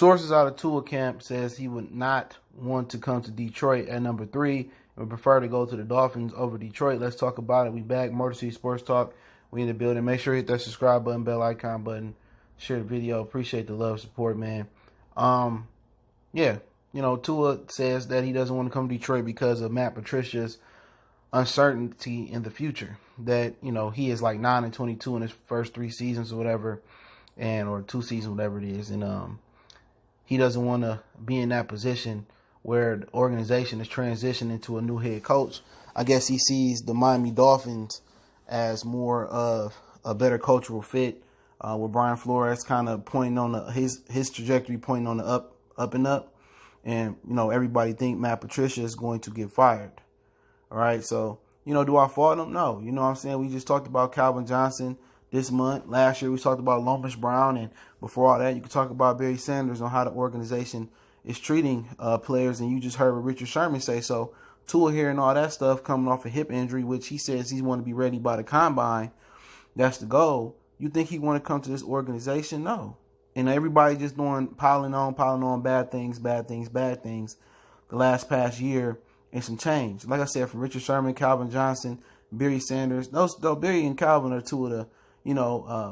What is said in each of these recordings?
Sources out of Tua camp says he would not want to come to Detroit at number 3 and would prefer to go to the Dolphins over Detroit. Let's talk about it. We back. Motor City Sports Talk. We in the building. Make sure you hit that subscribe button, bell icon button, share the video. Appreciate the love, support, man. Yeah, Tua says that he doesn't want to come to Detroit because of Matt Patricia's uncertainty in the future. That, he is like 9-22 in his first 3 seasons or whatever, or 2 seasons, whatever it is. And he doesn't want to be in that position where the organization is transitioning to a new head coach. I guess he sees the Miami Dolphins as more of a better cultural fit, with Brian Flores kind of pointing on his trajectory, pointing on the up and up. And, everybody think Matt Patricia is going to get fired. All right. So, do I fault him? No. You know what I'm saying? We just talked about Calvin Johnson this month. Last year, we talked about Lomas Brown. And before all that, you could talk about Barry Sanders on how the organization is treating players. And you just heard what Richard Sherman say. So Tua hearing all that stuff coming off a hip injury, which he says he want to be ready by the combine. That's the goal. You think he want to come to this organization? No. And everybody just piling on bad things the past year and some change. Like I said, from Richard Sherman, Calvin Johnson, Barry Sanders. Though Barry and Calvin are two of the,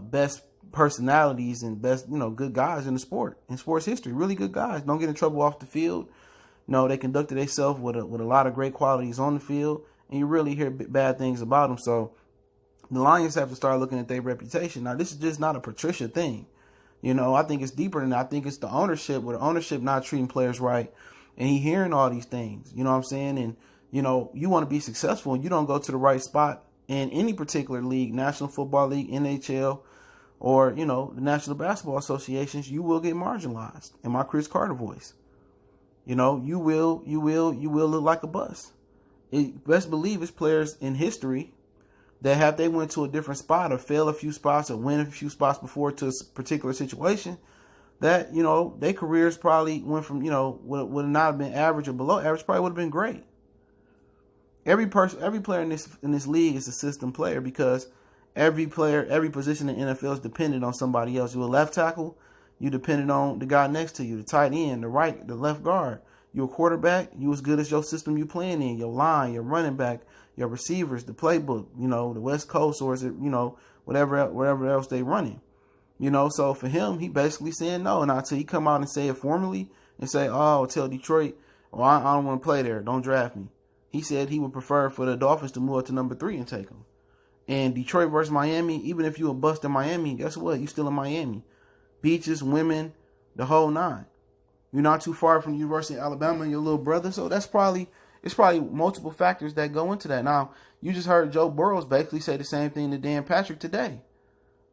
best personalities and best, good guys in sports history. Really good guys. Don't get in trouble off the field. They conducted themselves with a lot of great qualities on the field, and you really hear bad things about them. So the Lions have to start looking at their reputation. Now, this is just not a Patricia thing. I think it's deeper than that. I think it's the ownership, with the ownership not treating players right, and he hearing all these things. You know what I'm saying? And, you want to be successful, and you don't go to the right spot in any particular league, National Football League, NHL, or, the National Basketball Associations, you will get marginalized. In my Chris Carter voice. You will look like a bust. Best believe it's players in history that have they went to a different spot or fail a few spots or win a few spots before to a particular situation, that, their careers probably went from, would not have been average or below average, probably would have been great. Every player in this league is a system player, because every position in the NFL is dependent on somebody else. You're a left tackle, you dependent on the guy next to you, the tight end, the left guard. You're a quarterback, you as good as your system you playing in, your line, your running back, your receivers, the playbook, the West Coast, or is it, whatever else they running. So for him, he basically saying no. And until he come out and say it formally and say, tell Detroit, I don't want to play there, don't draft me. He said he would prefer for the Dolphins to move up to number 3 and take him. And Detroit versus Miami, even if you a bust in Miami, guess what? You still in Miami. Beaches, women, the whole 9. You're not too far from the University of Alabama and your little brother. So it's probably multiple factors that go into that. Now, you just heard Joe Burrows basically say the same thing to Dan Patrick today,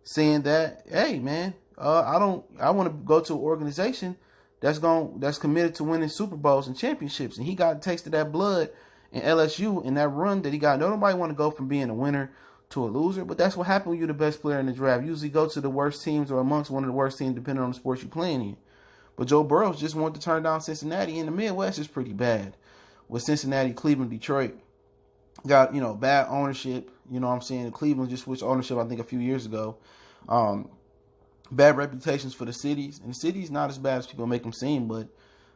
saying that, hey man, I want to go to an organization that's committed to winning Super Bowls and championships. And he got a taste of that blood in LSU in that run that he got. Nobody want to go from being a winner to a loser, but that's what happens when you're the best player in the draft. You usually go to the worst teams or amongst one of the worst teams, depending on the sports you're playing in. But Joe Burrows just wanted to turn down Cincinnati, and the Midwest is pretty bad. With Cincinnati, Cleveland, Detroit, got, bad ownership. You know what I'm saying? Cleveland just switched ownership, I think, a few years ago. Bad reputations for the cities. And the city's not as bad as people make them seem. But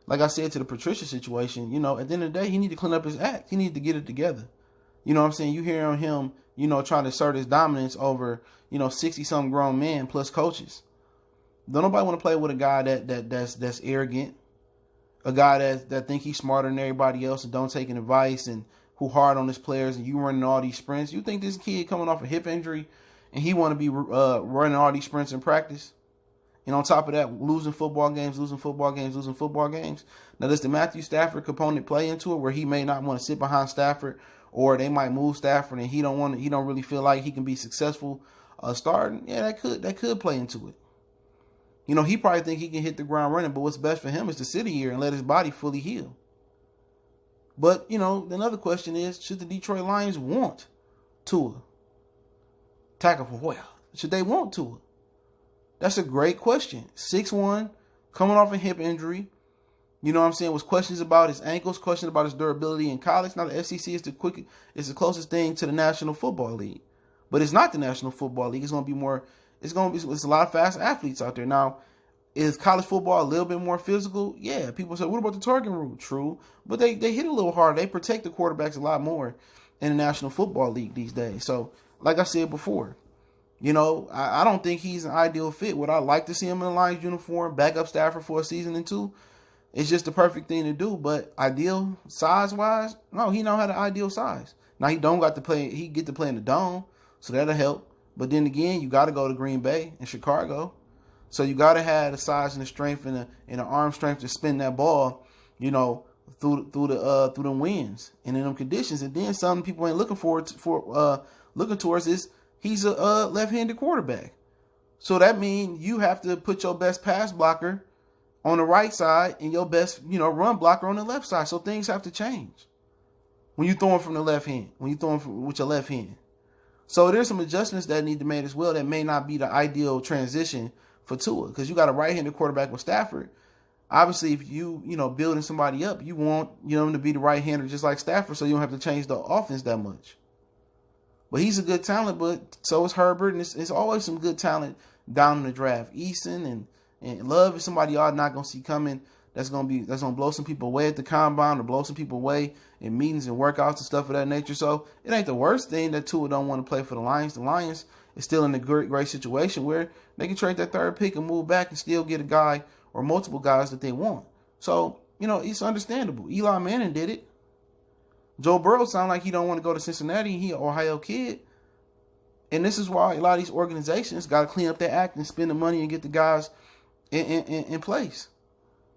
like I said, to the Patricia situation, at the end of the day, he need to clean up his act. He need to get it together. You know what I'm saying? You hear on him, trying to assert his dominance over, 60-something grown men plus coaches. Don't nobody want to play with a guy that's arrogant, a guy that think he's smarter than everybody else and don't take advice, and who hard on his players, and you running all these sprints. You think this kid coming off a hip injury and he want to be running all these sprints in practice? And on top of that, losing football games. Now, does the Matthew Stafford component play into it, where he may not want to sit behind Stafford, or they might move Stafford and he don't really feel like he can be successful starting? Yeah, that could play into it. He probably think he can hit the ground running, but what's best for him is to sit here and let his body fully heal. But, another question is, should the Detroit Lions want Tua Tagovailoa? Should they want Tua? That's a great question. 6'1", coming off a hip injury. Was questions about his ankles, questions about his durability in college. Now, the SEC is the closest thing to the National Football League. But it's not the National Football League. It's going to be more, it's a lot of fast athletes out there. Now, Is college football a little bit more physical? Yeah. People say, what about the target rule? True. But they hit a little harder. They protect the quarterbacks a lot more in the National Football League these days. So, like I said before, I don't think he's an ideal fit. Would I like to see him in a Lions uniform, back up Stafford for a season and two? It's just the perfect thing to do. But ideal size-wise, no, he don't have the ideal size. Now, he don't got to play. He get to play in the dome, so that'll help. But then again, you got to go to Green Bay and Chicago. So you got to have the size and the strength and the arm strength to spin that ball, through the winds and in them conditions. And then some people ain't looking looking towards is he's a left-handed quarterback. So that means you have to put your best pass blocker on the right side and your best, run blocker on the left side. So things have to change when you throwing from the left hand, when you throwing with your left hand. So there's some adjustments that need to be made as well that may not be the ideal transition for Tua, because you got a right-handed quarterback with Stafford. Obviously, if you building somebody up, you want him to be the right-hander just like Stafford, so you don't have to change the offense that much. But he's a good talent, but so is Herbert, and it's always some good talent down in the draft. Eason and Love is somebody y'all not gonna see coming. That's gonna blow some people away at the combine or blow some people away in meetings and workouts and stuff of that nature. So it ain't the worst thing that Tua don't want to play for the Lions. The Lions is still in a great situation where they can trade that third pick and move back and still get a guy or multiple guys that they want. So, it's understandable. Eli Manning did it. Joe Burrow sound like he don't want to go to Cincinnati. He an Ohio kid. And this is why a lot of these organizations got to clean up their act and spend the money and get the guys in place.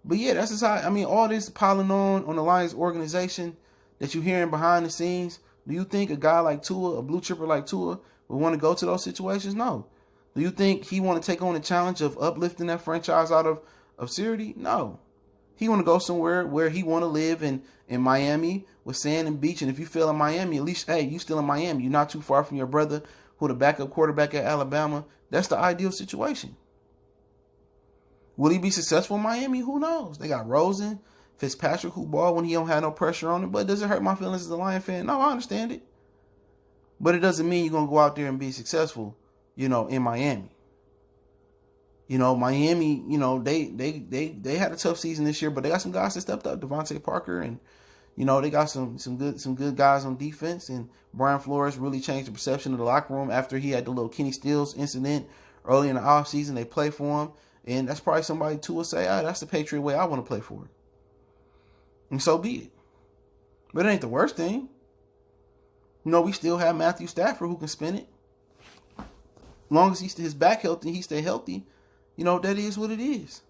But yeah, that's just how, all this piling on the Lions organization that you're hearing behind the scenes. Do you think a guy like Tua, a blue chipper like Tua, would want to go to those situations? No. Do you think he want to take on the challenge of uplifting that franchise out of obscurity? No. He want to go somewhere where he want to live in Miami with sand and beach. And if you feel in Miami, at least, hey, you still in Miami. You're not too far from your brother who the backup quarterback at Alabama. That's the ideal situation. Will he be successful in Miami? Who knows? They got Rosen, Fitzpatrick, who ball when he don't have no pressure on him. But does it hurt my feelings as a Lion fan? No, I understand it. But it doesn't mean you're going to go out there and be successful, in Miami. Miami, they had a tough season this year, but they got some guys that stepped up. Devontae Parker and, they got some good guys on defense. And Brian Flores really changed the perception of the locker room after he had the little Kenny Stills incident early in the offseason. They play for him. And that's probably somebody too will say, that's the Patriot way I want to play for it. And so be it. But it ain't the worst thing. We still have Matthew Stafford who can spin it. As long as his back healthy, he stay healthy, that is what it is.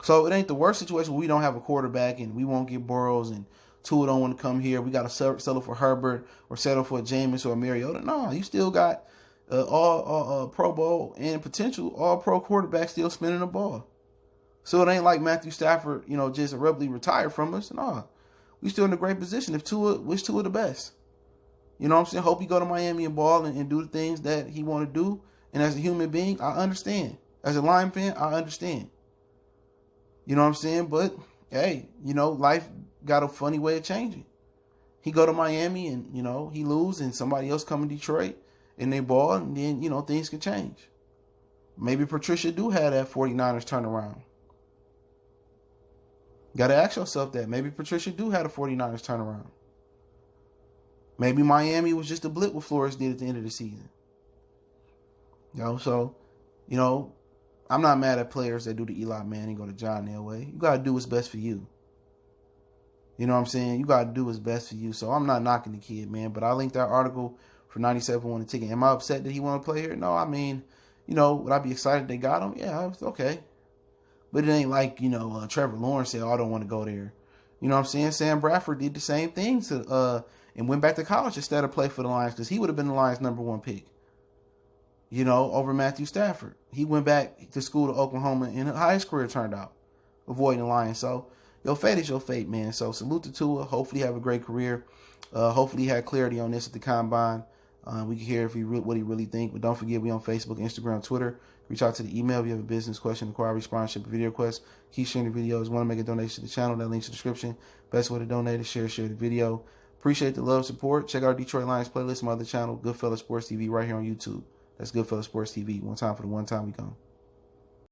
So it ain't the worst situation where we don't have a quarterback and we won't get Burrows and Tua don't want to come here. We got to settle for Herbert or settle for a Jameis or a Mariota. No, you still got all Pro Bowl and potential all-pro quarterback still spinning the ball. So it ain't like Matthew Stafford, just abruptly retired from us. No, we still in a great position. If wish Tua the best. You know what I'm saying? Hope he go to Miami and ball and do the things that he want to do. And as a human being, I understand. As a Lion fan, I understand. You know what I'm saying? But, hey, life got a funny way of changing. He go to Miami and, he lose and somebody else come to Detroit and they ball and then, things can change. Maybe Patricia do have that 49ers turnaround. Got to ask yourself that. Maybe Patricia do have a 49ers turnaround. Maybe Miami was just a blip what Flores did at the end of the season. So, I'm not mad at players that do the Eli Manning or the John Elway. You got to do what's best for you. You know what I'm saying? You got to do what's best for you. So I'm not knocking the kid, man. But I linked that article for 97 won the ticket. Am I upset that he want to play here? No, would I be excited they got him? Yeah, okay. But it ain't like, Trevor Lawrence said, I don't want to go there. You know what I'm saying? Sam Bradford did the same thing and went back to college instead of play for the Lions because he would have been the Lions' #1 pick. Over Matthew Stafford. He went back to school to Oklahoma and how his career turned out, avoiding the Lions. So your fate is your fate, man. So salute to Tua. Hopefully have a great career. Hopefully he had clarity on this at the combine. We can hear what he really think. But don't forget, we on Facebook, Instagram, Twitter. Reach out to the email if you have a business question, inquiry, sponsorship, video request. Keep sharing the videos. Want to make a donation to the channel? That link's in the description. Best way to donate is share the video. Appreciate the love, support. Check out Detroit Lions playlist, my other channel, Goodfellas Sports TV, right here on YouTube. That's Goodfellas Sports TV. One time for the one time we come.